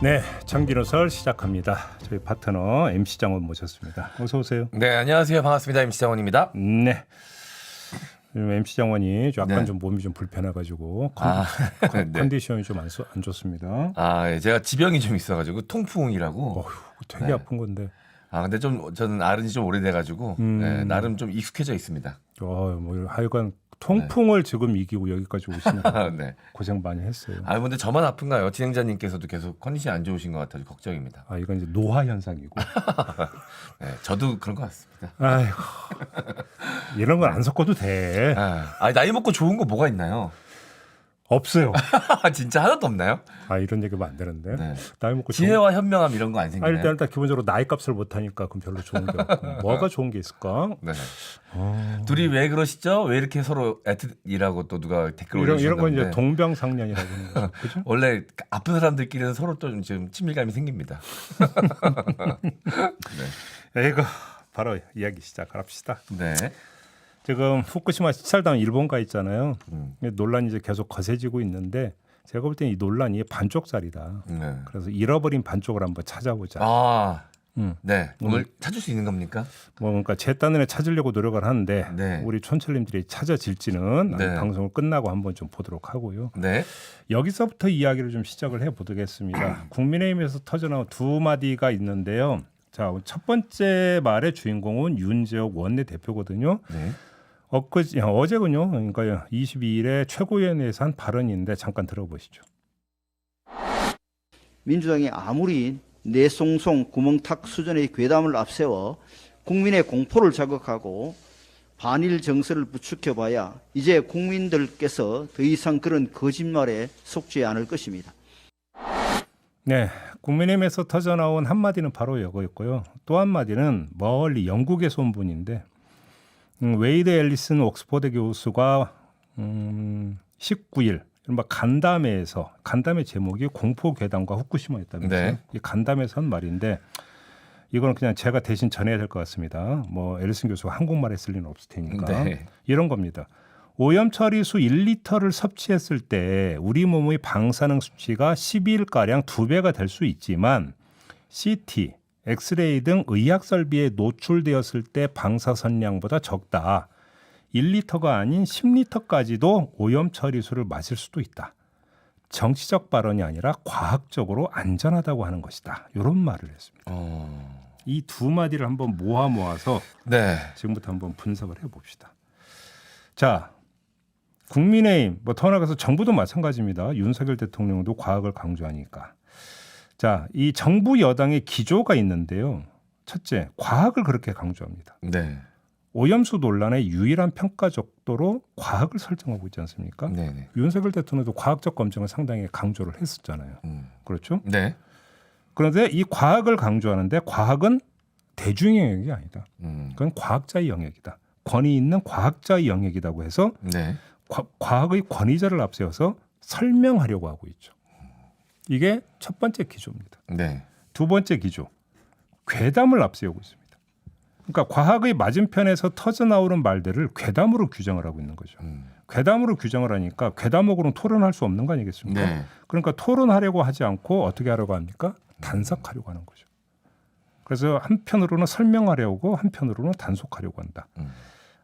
네, 장기노설 시작합니다. 저희 파트너 MC 장원 모셨습니다. 어서 오세요. 네, 안녕하세요. 반갑습니다. MC 장원입니다. 네. MC 장원이 약간 네. 좀 몸이 좀 불편해가지고 네. 컨디션이 좀 안 좋습니다. 예, 제가 지병이 좀 있어가지고 통풍이라고. 어휴, 되게 네. 아픈 건데. 근데 좀 저는 아른지 좀 오래돼가지고 네, 나름 좀 익숙해져 있습니다. 뭐 하여간 통풍을 지금 이기고 여기까지 오시느라 네. 고생 많이 했어요. 근데 저만 아픈가요? 진행자님께서도 계속 컨디션이 안 좋으신 것 같아서 걱정입니다. 이건 이제 노화 현상이고. 네, 저도 그런 것 같습니다. 아이고, 이런 건 안 섞어도 돼. 나이 먹고 좋은 거 뭐가 있나요? 없어요. 진짜 하나도 없나요? 이런 얘기하면 안 되는데. 네. 나이 먹고 지혜와 현명함 이런 거 안 생기나요? 일단 기본적으로 나이 값을 못 하니까 그럼 별로 좋은 게 없고. 뭐가 좋은 게 있을까? 네. 둘이 왜 그러시죠? 왜 이렇게 서로 애틋이라고 또 누가 댓글 이런 올려주셨는데 건 이제 동병상련이라고 하는 거죠. 그죠? 원래 아픈 사람들끼리는 서로 또 지금 친밀감이 생깁니다. 이거 바로 이야기 시작합시다. 네. 지금 후쿠시마 시찰단 일본 가 있잖아요. 논란이 이제 계속 거세지고 있는데 제가 볼 때는 이 논란이 반쪽짜리다. 네. 그래서 잃어버린 반쪽을 한번 찾아보자. 네. 오늘 찾을 수 있는 겁니까? 그러니까 제 딴에 찾으려고 노력을 하는데 네. 우리 촌철님들이 찾아질지는 네. 방송을 끝나고 한번 좀 보도록 하고요. 네. 여기서부터 이야기를 좀 시작을 해보겠습니다. 국민의힘에서 터져나온 두 마디가 있는데요. 자, 첫 번째 말의 주인공은 윤재옥 원내대표거든요. 네. 어제군요. 그러니까 22일에 최고위원회에서 한 발언인데 잠깐 들어보시죠. 민주당이 아무리 내송송 구멍탁 수준의 괴담을 앞세워 국민의 공포를 자극하고 반일 정서를 부추겨봐야 이제 국민들께서 더 이상 그런 거짓말에 속지 않을 것입니다. 네, 국민의힘에서 터져나온 한마디는 바로 이거였고요. 또 한마디는 멀리 영국에서 온 분인데 웨이드 앨리슨 옥스퍼드 교수가 19일 간담회 제목이 공포 괴담과 후쿠시마였다면서요. 네. 이 간담회에서 한 말인데 이거는 그냥 제가 대신 전해야 될 것 같습니다. 뭐 앨리슨 교수가 한국말에 쓸 리는 없을 테니까 네. 이런 겁니다. 오염 처리수 1리터를 섭취했을 때 우리 몸의 방사능 수치가 12일가량 2배가 될 수 있지만 CT, 엑스레이 등 의학 설비에 노출되었을 때 방사선량보다 적다. 1리터가 아닌 10리터까지도 오염 처리수를 마실 수도 있다. 정치적 발언이 아니라 과학적으로 안전하다고 하는 것이다. 이런 말을 했습니다. 이 두 마디를 한번 모아서 네. 지금부터 한번 분석을 해봅시다. 자, 국민의힘 더 나아가서 정부도 마찬가지입니다. 윤석열 대통령도 과학을 강조하니까. 자, 이 정부 여당의 기조가 있는데요. 첫째, 과학을 그렇게 강조합니다. 네. 오염수 논란의 유일한 평가적도로 과학을 설정하고 있지 않습니까? 네. 윤석열 대통령도 과학적 검증을 상당히 강조를 했었잖아요. 그렇죠? 네. 그런데 이 과학을 강조하는데 과학은 대중의 영역이 아니다. 그건 과학자의 영역이다. 권위 있는 과학자의 영역이라고 해서 네. 과학의 권위자를 앞세워서 설명하려고 하고 있죠. 이게 첫 번째 기조입니다. 네. 두 번째 기조, 괴담을 앞세우고 있습니다. 그러니까 과학의 맞은편에서 터져나오는 말들을 괴담으로 규정을 하고 있는 거죠. 괴담으로 규정을 하니까 괴담으로는 토론할 수 없는 거 아니겠습니까? 네. 그러니까 토론하려고 하지 않고 어떻게 하려고 합니까? 단석하려고 하는 거죠. 그래서 한편으로는 설명하려고 한편으로는 단속하려고 한다.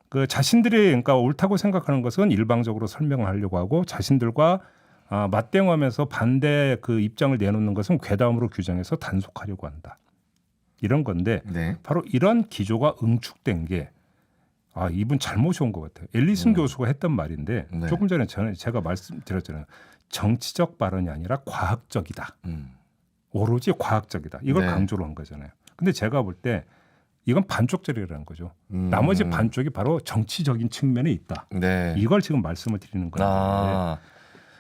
그 자신들이 그러니까 옳다고 생각하는 것은 일방적으로 설명하려고 하고 자신들과 맞대응하면서 반대 그 입장을 내놓는 것은 괴담으로 규정해서 단속하려고 한다. 이런 건데 네. 바로 이런 기조가 응축된 게 이분 잘못이 온 것 같아요. 앨리슨 교수가 했던 말인데 네. 조금 전에 제가 말씀드렸잖아요. 정치적 발언이 아니라 과학적이다. 오로지 과학적이다. 이걸 네. 강조를 한 거잖아요. 근데 제가 볼 때 이건 반쪽짜리라는 거죠. 나머지 반쪽이 바로 정치적인 측면에 있다. 네. 이걸 지금 말씀을 드리는 건데.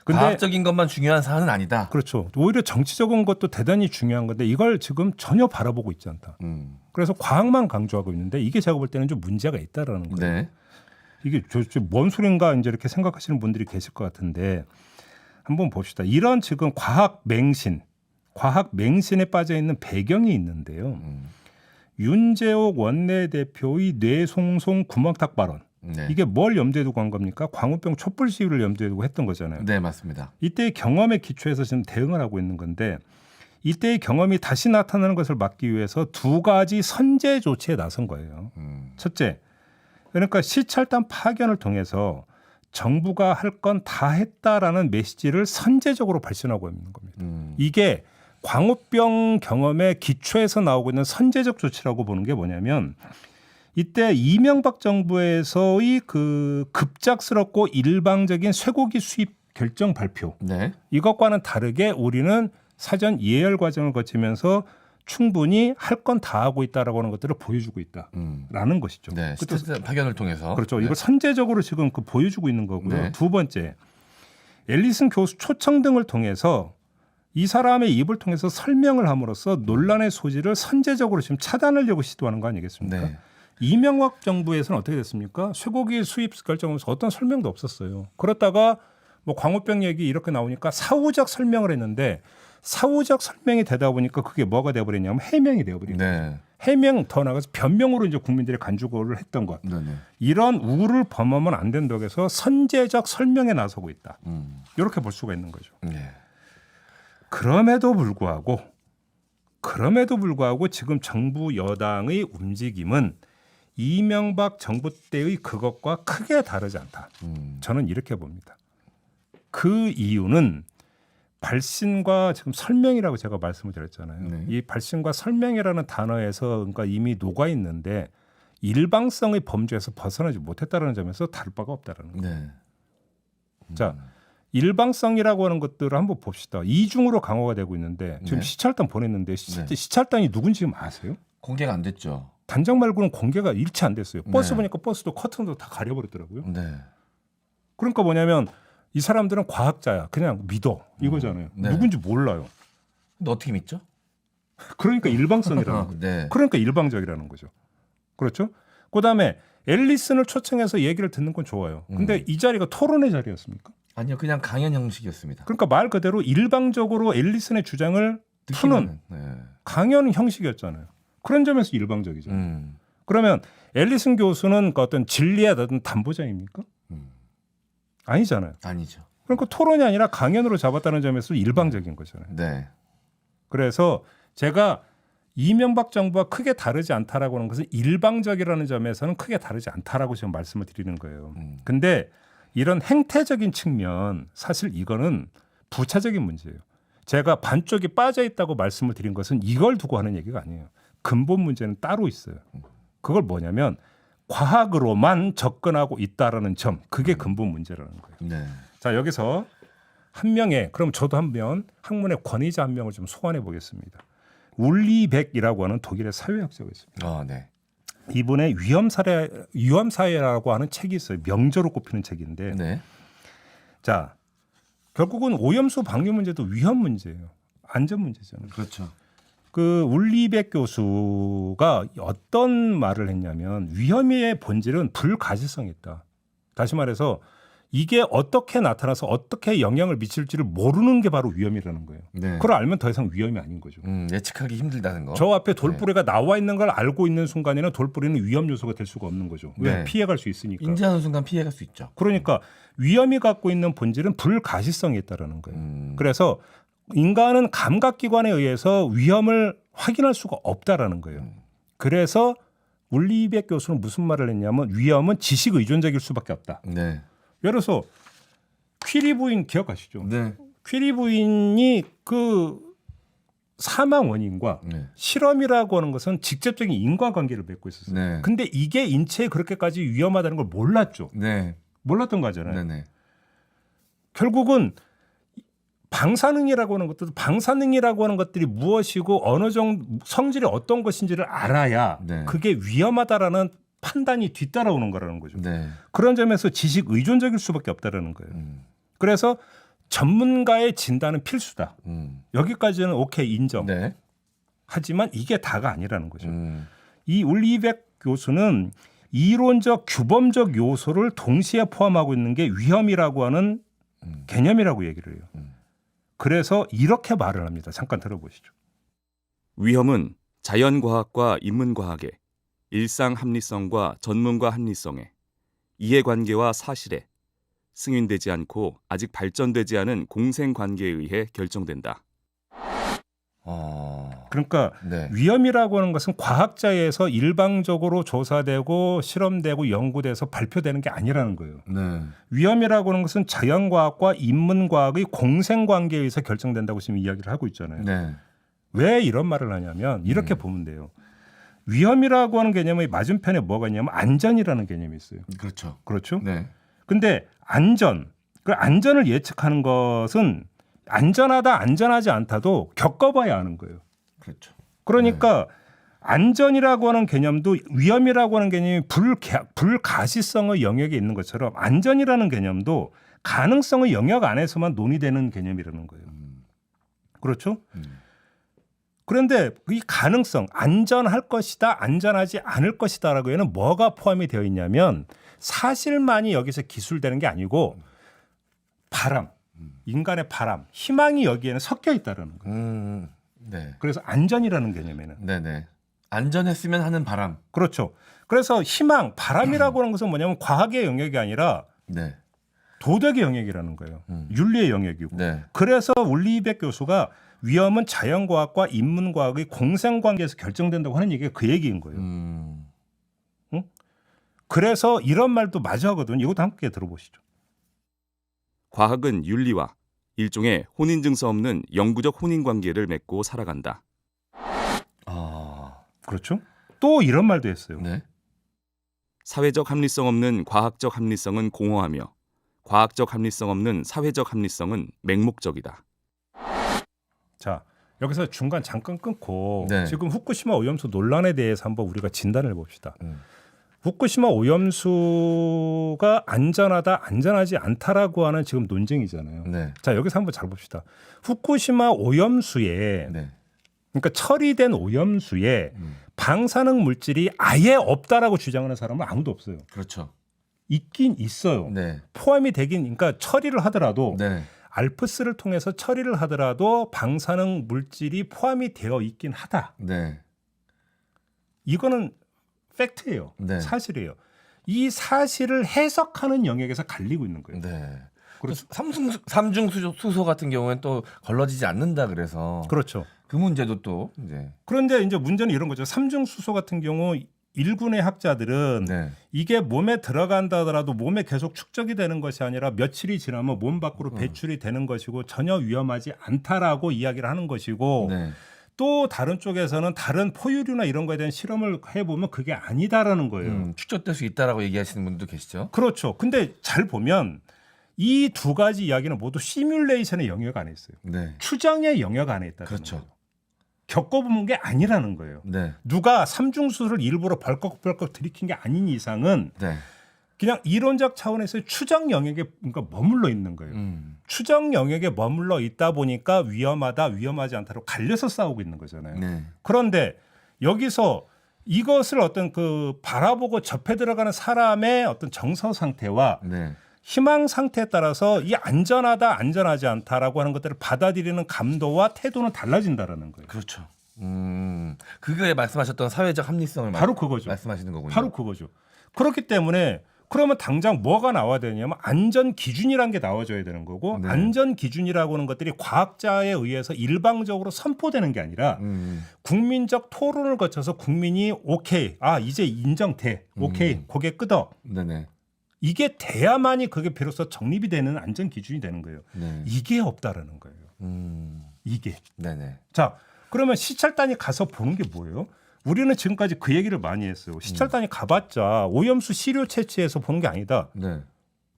근데 과학적인 것만 중요한 사안은 아니다. 그렇죠. 오히려 정치적인 것도 대단히 중요한 건데 이걸 지금 전혀 바라보고 있지 않다. 그래서 과학만 강조하고 있는데 이게 제가 볼 때는 좀 문제가 있다라는 거예요. 네. 이게 뭔 소린가 이제 이렇게 생각하시는 분들이 계실 것 같은데 한번 봅시다. 이런 지금 과학 맹신에 빠져 있는 배경이 있는데요. 윤재옥 원내대표의 뇌송송 구멍탁 발언. 네. 이게 뭘 염두에 두고 한 겁니까? 광우병 촛불 시위를 염두에 두고 했던 거잖아요. 네, 맞습니다. 이때의 경험에 기초해서 지금 대응을 하고 있는 건데 이때의 경험이 다시 나타나는 것을 막기 위해서 두 가지 선제 조치에 나선 거예요. 첫째, 그러니까 시찰단 파견을 통해서 정부가 할 건 다 했다라는 메시지를 선제적으로 발신하고 있는 겁니다. 이게 광우병 경험의 기초에서 나오고 있는 선제적 조치라고 보는 게 뭐냐면 이때 이명박 정부에서의 그 급작스럽고 일방적인 쇠고기 수입 결정 발표 네. 이것과는 다르게 우리는 사전 예열 과정을 거치면서 충분히 할 건 다 하고 있다라고 하는 것들을 보여주고 있다라는 것이죠. 네. 스태프 파견을 통해서. 그렇죠. 네. 이걸 선제적으로 지금 그 보여주고 있는 거고요. 네. 두 번째, 앨리슨 교수 초청 등을 통해서 이 사람의 입을 통해서 설명을 함으로써 논란의 소지를 선제적으로 지금 차단하려고 시도하는 거 아니겠습니까? 네. 이명박 정부에서는 어떻게 됐습니까? 쇠고기 수입 결정하면서 어떤 설명도 없었어요. 그렇다가 뭐 광우병 얘기 이렇게 나오니까 사후적 설명을 했는데 사후적 설명이 되다 보니까 그게 뭐가 돼버렸냐면 해명이 돼버린 거예요. 네. 해명 더 나가서 변명으로 이제 국민들의 간주거를 했던 것. 네. 네. 이런 우를 범하면 안 된다고 해서 선제적 설명에 나서고 있다. 이렇게 볼 수가 있는 거죠. 네. 그럼에도 불구하고 지금 정부 여당의 움직임은 이명박 정부 때의 그것과 크게 다르지 않다. 저는 이렇게 봅니다. 그 이유는 발신과 지금 설명이라고 제가 말씀을 드렸잖아요. 네. 이 발신과 설명이라는 단어에서 그러니까 이미 녹아 있는데 일방성의 범죄에서 벗어나지 못했다는 점에서 다를 바가 없다라는 거예요. 네. 자, 일방성이라고 하는 것들을 한번 봅시다. 이중으로 강화가 되고 있는데 지금 네. 시찰단 보냈는데 네. 시찰단이 누군지 지금 아세요? 공개가 안 됐죠. 단장 말고는 공개가 일치 안 됐어요. 버스 네. 보니까 버스도 커튼도 다 가려버렸더라고요. 네. 그러니까 뭐냐면 이 사람들은 과학자야. 그냥 믿어. 이거잖아요. 네. 누군지 몰라요. 근데 어떻게 믿죠? 그러니까 일방성이라는 거예요. 네. 그러니까 일방적이라는 거죠. 그렇죠? 그다음에 앨리슨을 초청해서 얘기를 듣는 건 좋아요. 근데 이 자리가 토론의 자리였습니까? 아니요, 그냥 강연 형식이었습니다. 그러니까 말 그대로 일방적으로 앨리슨의 주장을 푸는 네. 강연 형식이었잖아요. 그런 점에서 일방적이죠. 그러면 앨리슨 교수는 그 어떤 진리의 어떤 담보자입니까? 아니잖아요. 아니죠. 그러니까 토론이 아니라 강연으로 잡았다는 점에서 일방적인 거잖아요. 네. 그래서 제가 이명박 정부와 크게 다르지 않다라고 하는 것은 일방적이라는 점에서는 크게 다르지 않다라고 지금 말씀을 드리는 거예요. 근데 이런 행태적인 측면 사실 이거는 부차적인 문제예요. 제가 반쪽이 빠져 있다고 말씀을 드린 것은 이걸 두고 하는 얘기가 아니에요. 근본 문제는 따로 있어요. 그걸 뭐냐면 과학으로만 접근하고 있다라는 점, 그게 근본 문제라는 거예요. 네. 자, 여기서 한 명의, 그럼 저도 학문의 권위자 한 명을 좀 소환해 보겠습니다. 울리백이라고 하는 독일의 사회학자가 있습니다. 아, 네. 이분의 위험사회라고 하는 책이 있어요. 명저로 꼽히는 책인데, 네. 자, 결국은 오염수 방류 문제도 위험 문제예요. 안전 문제잖아요. 그렇죠. 그 울리백 교수가 어떤 말을 했냐면 위험의 본질은 불가시성이 있다. 다시 말해서 이게 어떻게 나타나서 어떻게 영향을 미칠지를 모르는 게 바로 위험이라는 거예요. 네. 그걸 알면 더 이상 위험이 아닌 거죠. 예측하기 힘들다는 거. 저 앞에 돌뿌리가 나와 있는 걸 알고 있는 순간에는 돌뿌리는 위험 요소가 될 수가 없는 거죠. 왜? 네. 피해갈 수 있으니까. 인지하는 순간 피해갈 수 있죠. 그러니까 위험이 갖고 있는 본질은 불가시성이 있다라는 거예요. 그래서 인간은 감각기관에 의해서 위험을 확인할 수가 없다라는 거예요. 그래서 울리백 교수는 무슨 말을 했냐면 위험은 지식 의존적일 수밖에 없다. 네. 예를 들어서 퀴리 부인 기억하시죠? 네. 퀴리 부인이 그 사망 원인과 네. 실험이라고 하는 것은 직접적인 인과관계를 맺고 있었어요. 네. 근데 이게 인체에 그렇게까지 위험하다는 걸 몰랐죠. 네. 몰랐던 거잖아요. 네. 네. 결국은 방사능이라고 하는 것도 방사능이라고 하는 것들이 무엇이고 어느 정도 성질이 어떤 것인지를 알아야 네. 그게 위험하다라는 판단이 뒤따라오는 거라는 거죠. 네. 그런 점에서 지식 의존적일 수밖에 없다라는 거예요. 그래서 전문가의 진단은 필수다. 여기까지는 오케이 인정. 네. 하지만 이게 다가 아니라는 거죠. 이 이 울리백 교수는 이론적 규범적 요소를 동시에 포함하고 있는 게 위험이라고 하는 개념이라고 얘기를 해요. 그래서 이렇게 말을 합니다. 잠깐 들어보시죠. 위험은 자연과학과 인문과학의 일상 합리성과 전문가 합리성의 이해관계와 사실에 승인되지 않고 아직 발전되지 않은 공생관계에 의해 결정된다. 그러니까 네. 위험이라고 하는 것은 과학자에서 일방적으로 조사되고 실험되고 연구돼서 발표되는 게 아니라는 거예요. 네. 위험이라고 하는 것은 자연과학과 인문과학의 공생관계에 의해서 결정된다고 지금 이야기를 하고 있잖아요. 네. 왜 이런 말을 하냐면 이렇게 보면 돼요. 위험이라고 하는 개념의 맞은편에 뭐가 있냐면 안전이라는 개념이 있어요. 그렇죠. 그렇죠? 네. 근데 안전, 그 안전을 예측하는 것은 안전하다 안전하지 않다도 겪어봐야 하는 거예요. 그렇죠. 그러니까 안전이라고 하는 개념도 위험이라고 하는 개념이 불가시성의 영역에 있는 것처럼 안전이라는 개념도 가능성의 영역 안에서만 논의되는 개념이라는 거예요. 그렇죠? 그런데 이 가능성, 안전할 것이다, 안전하지 않을 것이다라고 에는 뭐가 포함이 되어 있냐면 사실만이 여기서 기술되는 게 아니고 바람, 인간의 바람, 희망이 여기에는 섞여 있다라는 거예요. 네. 그래서 안전이라는 개념에는 네네. 안전했으면 하는 바람. 그렇죠. 그래서 희망, 바람이라고 하는 것은 뭐냐면 과학의 영역이 아니라 네. 도덕의 영역이라는 거예요. 윤리의 영역이고. 네. 그래서 울리히백 교수가 위험은 자연과학과 인문과학의 공생관계에서 결정된다고 하는 얘기가 그 얘기인 거예요. 그래서 이런 말도 맞아 하거든요. 이것도 함께 들어보시죠. 과학은 윤리와 일종의 혼인 증서 없는 영구적 혼인 관계를 맺고 살아간다. 그렇죠. 또 이런 말도 했어요. 네. 사회적 합리성 없는 과학적 합리성은 공허하며 과학적 합리성 없는 사회적 합리성은 맹목적이다. 자, 여기서 중간 잠깐 끊고 네. 지금 후쿠시마 오염수 논란에 대해서 한번 우리가 진단을 해봅시다. 후쿠시마 오염수가 안전하다, 안전하지 않다라고 하는 지금 논쟁이잖아요. 네. 자, 여기서 한번 잘 봅시다. 후쿠시마 오염수에 네. 그러니까 처리된 오염수에 방사능 물질이 아예 없다라고 주장하는 사람은 아무도 없어요. 그렇죠. 있긴 있어요. 네. 포함이 되긴 그러니까 처리를 하더라도 네. 알프스를 통해서 처리를 하더라도 방사능 물질이 포함이 되어 있긴 하다. 네. 이거는 팩트예요. 네. 사실이에요. 이 사실을 해석하는 영역에서 갈리고 있는 거예요. 네. 그렇죠. 삼중 수소 같은 경우에는 또 걸러지지 않는다 그래서 그렇죠. 그 문제도 또 이제 그런데 이제 문제는 이런 거죠. 삼중수소 같은 경우 일군의 학자들은 네. 이게 몸에 들어간다 하더라도 몸에 계속 축적이 되는 것이 아니라 며칠이 지나면 몸 밖으로 배출이 되는 것이고 전혀 위험하지 않다라고 이야기를 하는 것이고 네. 또 다른 쪽에서는 다른 포유류나 이런 거에 대한 실험을 해보면 그게 아니다라는 거예요. 축적될 수 있다라고 얘기하시는 분도 계시죠. 그렇죠. 근데 잘 보면 이 두 가지 이야기는 모두 시뮬레이션의 영역 안에 있어요. 네. 추정의 영역 안에 있다. 그렇죠. 겪어본 게 아니라는 거예요. 네. 누가 삼중수소를 일부러 벌컥벌컥 들이킨 게 아닌 이상은 네. 그냥 이론적 차원에서 추정 영역에 그러니까 머물러 있는 거예요. 추정 영역에 머물러 있다 보니까 위험하다, 위험하지 않다로 갈려서 싸우고 있는 거잖아요. 네. 그런데 여기서 이것을 어떤 그 바라보고 접해 들어가는 사람의 어떤 정서 상태와 네. 희망 상태에 따라서 이 안전하다, 안전하지 않다라고 하는 것들을 받아들이는 감도와 태도는 달라진다라는 거예요. 그렇죠. 그게 말씀하셨던 사회적 합리성을 바로 그거죠. 말씀하시는 거군요. 바로 그거죠. 그렇기 때문에 그러면 당장 뭐가 나와야 되냐면 안전 기준이라는 게 나와줘야 되는 거고 네. 안전 기준이라고 하는 것들이 과학자에 의해서 일방적으로 선포되는 게 아니라 국민적 토론을 거쳐서 국민이 오케이, 이제 인정돼, 오케이, 고개 끄덕. 네네. 이게 돼야만이 그게 비로소 정립이 되는 안전 기준이 되는 거예요. 네. 이게 없다라는 거예요. 이게. 네네. 자, 그러면 시찰단이 가서 보는 게 뭐예요? 우리는 지금까지 그 얘기를 많이 했어요. 시찰단이 가봤자 오염수 시료 채취해서 보는 게 아니다. 네.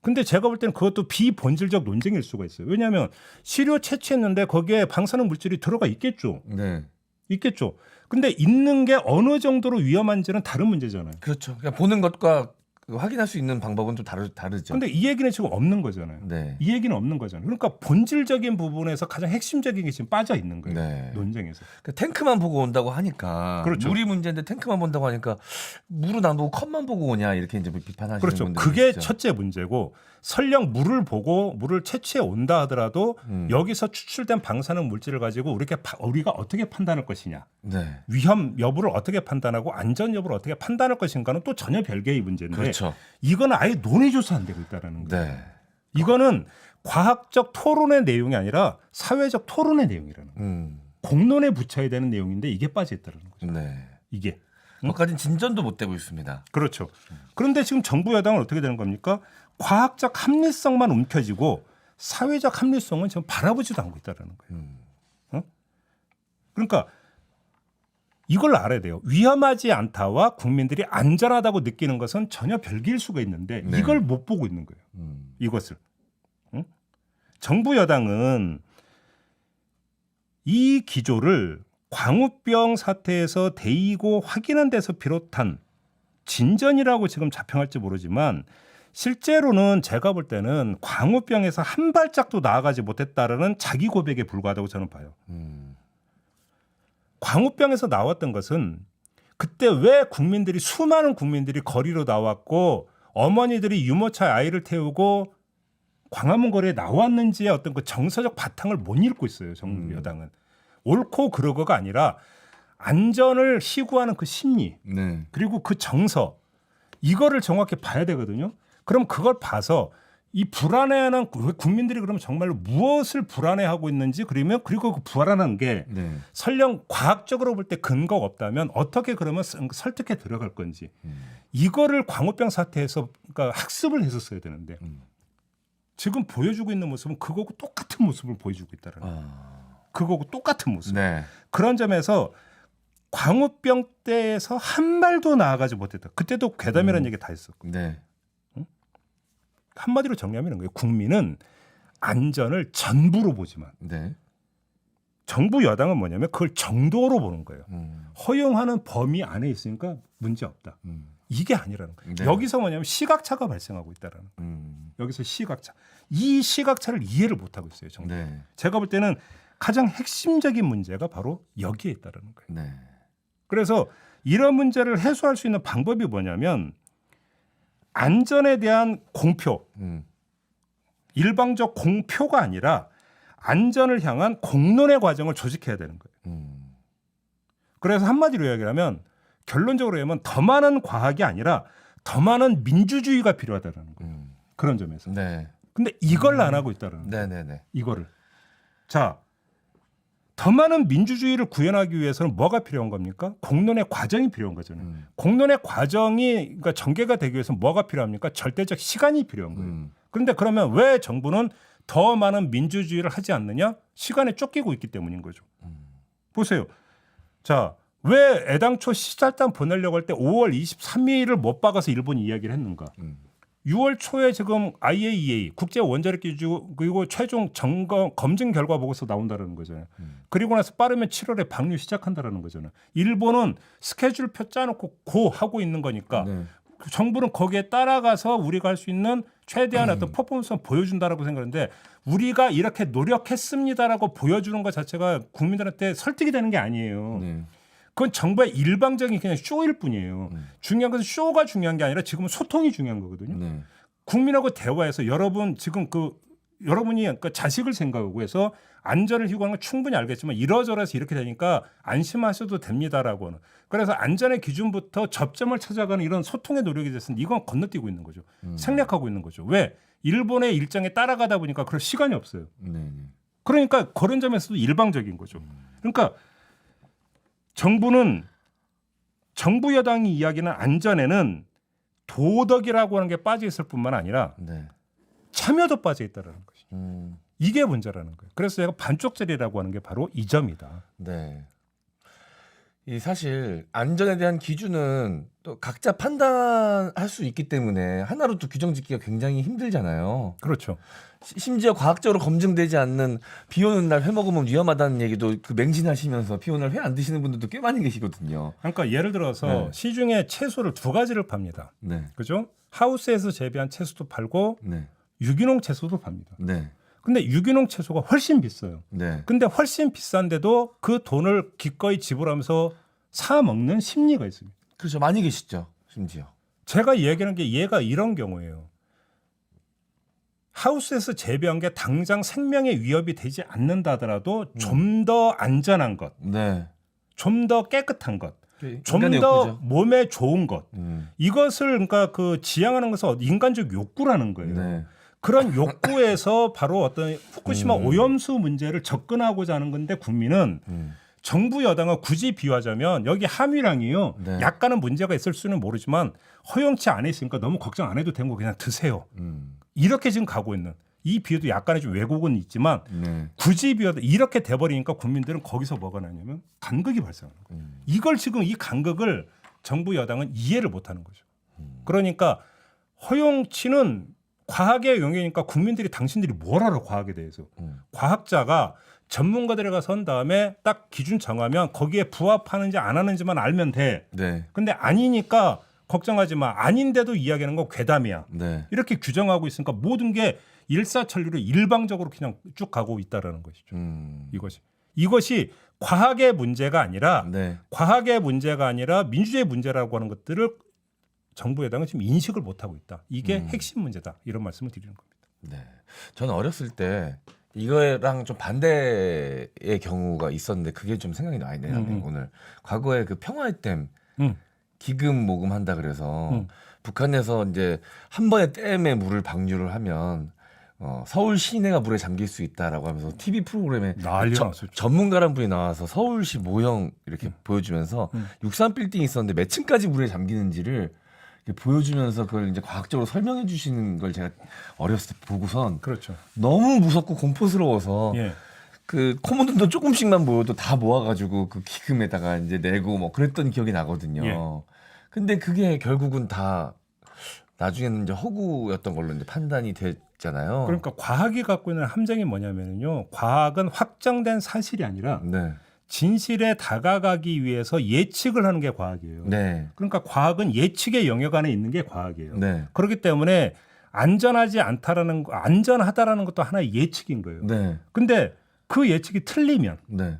근데 제가 볼 때는 그것도 비본질적 논쟁일 수가 있어요. 왜냐하면 시료 채취했는데 거기에 방사능 물질이 들어가 있겠죠. 네. 있겠죠. 근데 있는 게 어느 정도로 위험한지는 다른 문제잖아요. 그렇죠. 그러니까 보는 것과 확인할 수 있는 방법은 좀 다르죠. 근데 이 얘기는 지금 없는 거잖아요. 네. 이 얘기는 없는 거잖아요. 그러니까 본질적인 부분에서 가장 핵심적인 게 지금 빠져 있는 거예요. 네. 논쟁에서. 그 탱크만 보고 온다고 하니까 그렇죠. 물이 문제인데 탱크만 본다고 하니까 물은 안 보고 컵만 보고 오냐 이렇게 이제 비판하시는 그렇죠. 분들 그게 계시죠. 첫째 문제고 설령 물을 보고 물을 채취해 온다 하더라도 여기서 추출된 방사능 물질을 가지고 우리가 어떻게 판단할 것이냐. 네. 위험 여부를 어떻게 판단하고 안전 여부를 어떻게 판단할 것인가는 또 전혀 별개의 문제인데 그렇죠. 이거는 아예 논의조차 안 되고 있다는 거예요. 네. 이거는 과학적 토론의 내용이 아니라 사회적 토론의 내용이라는 거예요. 공론에 붙여야 되는 내용인데 이게 빠져있다는 거죠. 네. 이게. 그것까지는 진전도 못 되고 있습니다. 그렇죠. 그런데 지금 정부 여당은 어떻게 되는 겁니까? 과학적 합리성만 움켜쥐고 사회적 합리성은 지금 바라보지도 않고 있다는 거예요. 그러니까 이걸 알아야 돼요. 위험하지 않다와 국민들이 안전하다고 느끼는 것은 전혀 별개일 수가 있는데 네. 이걸 못 보고 있는 거예요. 이것을. 응? 정부 여당은 이 기조를 광우병 사태에서 데이고 확인한 데서 비롯한 진전이라고 지금 자평할지 모르지만 실제로는 제가 볼 때는 광우병에서 한 발짝도 나아가지 못했다라는 자기 고백에 불과하다고 저는 봐요. 광우병에서 나왔던 것은 그때 왜 수많은 국민들이 거리로 나왔고 어머니들이 유모차에 아이를 태우고 광화문 거리에 나왔는지의 어떤 그 정서적 바탕을 못 읽고 있어요. 정부 여당은. 옳고 그르고가 아니라 안전을 희구하는 그 심리 네. 그리고 그 정서 이거를 정확히 봐야 되거든요. 그럼 그걸 봐서 이 불안해하는 국민들이 그러면 정말로 무엇을 불안해하고 있는지 그리고 그 불안한 게 네. 설령 과학적으로 볼 때 근거가 없다면 어떻게 그러면 설득해 들어갈 건지 이거를 광우병 사태에서 그러니까 학습을 했었어야 되는데 지금 보여주고 있는 모습은 그거하고 똑같은 모습을 보여주고 있다는 거예요. 그거하고 똑같은 모습. 네. 그런 점에서 광우병 때에서 한 발도 나아가지 못했다. 그때도 괴담이라는 얘기 다 했었고. 네. 한마디로 정리하면 이런 거예요. 국민은 안전을 전부로 보지만 네. 정부 여당은 뭐냐면 그걸 정도로 보는 거예요. 허용하는 범위 안에 있으니까 문제 없다. 이게 아니라는 거예요. 네. 여기서 뭐냐면 시각차가 발생하고 있다라는 거예요. 여기서 시각차. 이 시각차를 이해를 못하고 있어요. 정부. 네. 제가 볼 때는 가장 핵심적인 문제가 바로 여기에 있다라는 거예요. 네. 그래서 이런 문제를 해소할 수 있는 방법이 뭐냐면 안전에 대한 공표, 일방적 공표가 아니라 안전을 향한 공론의 과정을 조직해야 되는 거예요. 그래서 한마디로 이야기하면 결론적으로 하면 더 많은 과학이 아니라 더 많은 민주주의가 필요하다는 거예요. 그런 점에서. 네. 근데 이걸 안 하고 있다는 거예요. 네네네. 이거를. 자, 더 많은 민주주의를 구현하기 위해서는 뭐가 필요한 겁니까? 공론의 과정이 필요한 거잖아요. 공론의 과정이 그러니까 전개가 되기 위해서는 뭐가 필요합니까? 절대적 시간이 필요한 거예요. 그런데 그러면 왜 정부는 더 많은 민주주의를 하지 않느냐? 시간에 쫓기고 있기 때문인 거죠. 보세요. 자, 왜 애당초 시찰단 보내려고 할 때 5월 23일을 못 박아서 일본이 이야기를 했는가? 6월 초에 지금 IAEA 국제 원자력 기구 그리고 최종 점검 검증 결과 보고서 나온다는 거잖아요. 그리고 나서 빠르면 7월에 방류 시작한다라는 거잖아요. 일본은 스케줄표 짜놓고 고 하고 있는 거니까 네. 정부는 거기에 따라가서 우리가 할 수 있는 최대한 어떤 퍼포먼스를 보여준다라고 생각하는데 우리가 이렇게 노력했습니다라고 보여주는 것 자체가 국민들한테 설득이 되는 게 아니에요. 네. 그건 정부의 일방적인 그냥 쇼일 뿐이에요. 중요한 것은 쇼가 중요한 게 아니라 지금은 소통이 중요한 거거든요. 네. 국민하고 대화해서 여러분 지금 여러분이 그러니까 자식을 생각하고 해서 안전을 희구하는 건 충분히 알겠지만 이러저러해서 이렇게 되니까 안심하셔도 됩니다라고는. 그래서 안전의 기준부터 접점을 찾아가는 이런 소통의 노력이 됐으니 이건 건너뛰고 있는 거죠. 생략하고 있는 거죠. 왜? 일본의 일정에 따라가다 보니까 그럴 시간이 없어요. 네. 그러니까 그런 점에서도 일방적인 거죠. 그러니까 정부 여당이 이야기하는 안전에는 도덕이라고 하는 게 빠져 있을 뿐만 아니라 네. 참여도 빠져 있다는 것이. 이게 문제라는 거예요. 그래서 제가 반쪽짜리라고 하는 게 바로 이 점이다. 네. 이 사실 안전에 대한 기준은 또 각자 판단할 수 있기 때문에 하나로 또 규정 짓기가 굉장히 힘들잖아요. 그렇죠. 심지어 과학적으로 검증되지 않는 비 오는 날 회 먹으면 위험하다는 얘기도 그 맹신하시면서 비 오는 날 회 안 드시는 분들도 꽤 많이 계시거든요. 그러니까 예를 들어서 네. 시중에 채소를 두 가지를 팝니다. 네. 그죠? 하우스에서 재배한 채소도 팔고 네. 유기농 채소도 팝니다. 네. 근데 유기농 채소가 훨씬 비싸요. 네. 근데 훨씬 비싼데도 그 돈을 기꺼이 지불하면서 사 먹는 심리가 있습니다. 그렇죠. 많이 계시죠. 심지어. 제가 얘기하는 게 얘가 이런 경우예요. 하우스에서 재배한 게 당장 생명에 위협이 되지 않는다 하더라도 좀 더 안전한 것, 네. 좀 더 깨끗한 것, 좀 인간의 더 욕구죠. 몸에 좋은 것. 이것을 그러니까 그 지향하는 것은 인간적 욕구라는 거예요. 네. 그런 욕구에서 바로 어떤 후쿠시마 음. 오염수 문제를 접근하고자 하는 건데 국민은 정부 여당은 굳이 비유하자면 여기 함유량이요. 네. 약간은 문제가 있을 수는 모르지만 허용치 안에 있으니까 너무 걱정 안 해도 되는 거 그냥 드세요. 이렇게 지금 가고 있는 이 비유도 약간의 좀 왜곡은 있지만 네. 굳이 비유하다 이렇게 돼버리니까 국민들은 거기서 뭐가 나냐면 간극이 발생하는 거예요. 이걸 지금 이 간극을 정부 여당은 이해를 못하는 거죠. 그러니까 허용치는 과학의 영역이니까 국민들이 당신들이 뭘 알아 과학에 대해서. 과학자가 전문가들이 가서 한 다음에 딱 기준 정하면 거기에 부합하는지 안 하는지만 알면 돼. 네. 근데 아니니까 걱정하지 마. 아닌데도 이야기하는 건 괴담이야. 네. 이렇게 규정하고 있으니까 모든 게 일사천리로 일방적으로 그냥 쭉 가고 있다라는 것이죠. 이것이 과학의 문제가 아니라 네. 과학의 문제가 아니라 민주주의 문제라고 하는 것들을 정부 여당은 지금 인식을 못하고 있다. 이게 핵심 문제다. 이런 말씀을 드리는 겁니다. 네. 저는 어렸을 때 이거랑 좀 반대의 경우가 있었는데 그게 좀 생각이 나네 오늘. 과거에 그 평화의 댐 음. 기금 모금한다 그래서 북한에서 이제 한 번에 댐에 물을 방류를 하면 서울 시내가 물에 잠길 수 있다라고 하면서 TV 프로그램에 난리가 났었죠. 전문가란 분이 나와서 서울시 모형 이렇게 보여주면서 63 빌딩이 있었는데 몇 층까지 물에 잠기는지를 이렇게 보여주면서 그걸 이제 과학적으로 설명해 주시는 걸 제가 어렸을 때 보고선 그렇죠. 너무 무섭고 공포스러워서 예. 그 코모돈도 조금씩만 모여도 다 모아가지고 그 기금에다가 이제 내고 뭐 그랬던 기억이 나거든요. 예. 근데 그게 결국은 다 나중에는 이제 허구였던 걸로 이제 판단이 됐잖아요. 그러니까 과학이 갖고 있는 함정이 뭐냐면요. 과학은 확정된 사실이 아니라 네. 진실에 다가가기 위해서 예측을 하는 게 과학이에요. 네. 그러니까 과학은 예측의 영역 안에 있는 게 과학이에요. 네. 그렇기 때문에 안전하다라는 것도 하나의 예측인 거예요. 네. 근데 그 예측이 틀리면 네.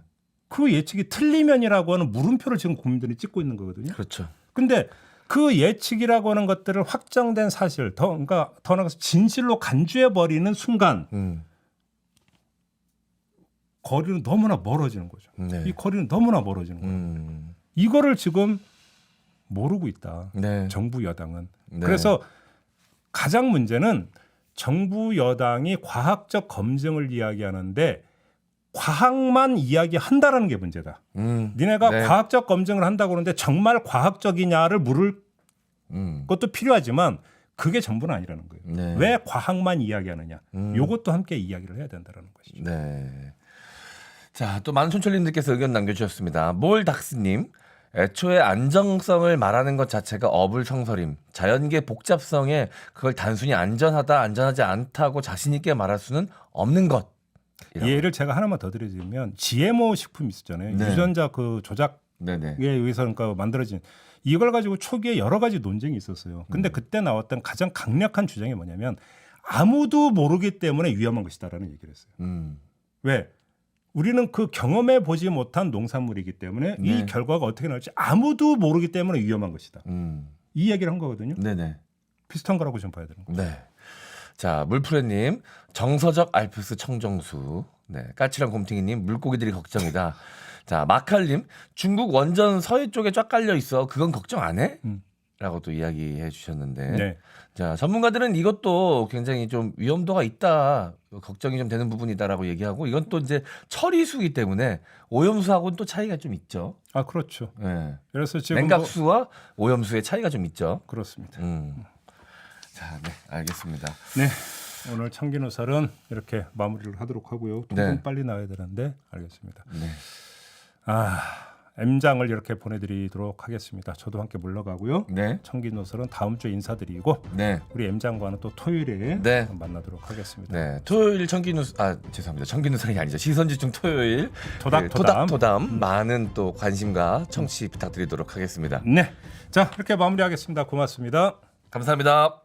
그 예측이 틀리면이라고 하는 물음표를 지금 국민들이 찍고 있는 거거든요. 그렇죠. 근데 그 예측이라고 하는 것들을 확정된 사실, 그러니까 더 나아가서 진실로 간주해 버리는 순간 거리는 너무나 멀어지는 거죠. 네. 이 거리는 너무나 멀어지는 거예요. 이거를 지금 모르고 있다. 네. 정부 여당은. 네. 그래서 가장 문제는 정부 여당이 과학적 검증을 이야기하는데 과학만 이야기한다라는 게 문제다. 니네가 네. 과학적 검증을 한다고 그러는데 정말 과학적이냐를 물을 것도 필요하지만 그게 전부는 아니라는 거예요. 네. 왜 과학만 이야기하느냐. 요것도 함께 이야기를 해야 된다는 것이죠. 네. 자, 또 많은 촌철님들께서 의견 남겨주셨습니다. 몰닥스님, 애초에 안정성을 말하는 것 자체가 어불성설임. 자연계 복잡성에 그걸 단순히 안전하다, 안전하지 않다고 자신 있게 말할 수는 없는 것. 예를 제가 하나만 더 드리자면 GMO 식품 있었잖아요. 네. 유전자 그 조작에 네네. 의해서 그러니까 만들어진 이걸 가지고 초기에 여러 가지 논쟁이 있었어요. 근데 그때 나왔던 가장 강력한 주장이 뭐냐면 아무도 모르기 때문에 위험한 것이다라는 얘기를 했어요. 왜? 우리는 그 경험해 보지 못한 농산물이기 때문에 네. 이 결과가 어떻게 나올지 아무도 모르기 때문에 위험한 것이다. 이 얘기를 한 거거든요. 네네. 비슷한 거라고 좀 봐야 되는 거예요. 네. 자, 물프레님, 정서적 알프스 청정수. 네. 까칠한 곰탱이님, 물고기들이 걱정이다. 자, 마칼님, 중국 원전 서해 쪽에 쫙 깔려 있어. 그건 걱정 안 해? 라고 또 이야기해 주셨는데. 네. 자, 전문가들은 이것도 굉장히 좀 위험도가 있다. 걱정이 좀 되는 부분이다라고 얘기하고 이건 또 이제 처리수이기 때문에 오염수하고는 또 차이가 좀 있죠. 아, 그렇죠. 네. 그래서 지금 냉각수와 오염수의 차이가 좀 있죠. 그렇습니다. 자, 네, 알겠습니다. 네. 오늘 청기누설은 이렇게 마무리를 하도록 하고요. 두 분 네. 빨리 나와야 되는데 알겠습니다. 네. M장을 이렇게 보내드리도록 하겠습니다. 저도 함께 물러가고요. 네. 청기누설은 다음 주에 인사드리고 네. 우리 M장과는 또 토요일에 네. 만나도록 하겠습니다. 네. 토요일 죄송합니다. 청기누설이 아니죠. 시선집중 토요일. 토닥토담. 토닥토담. 많은 또 관심과 청취 부탁드리도록 하겠습니다. 네. 자, 이렇게 마무리하겠습니다. 고맙습니다. 감사합니다.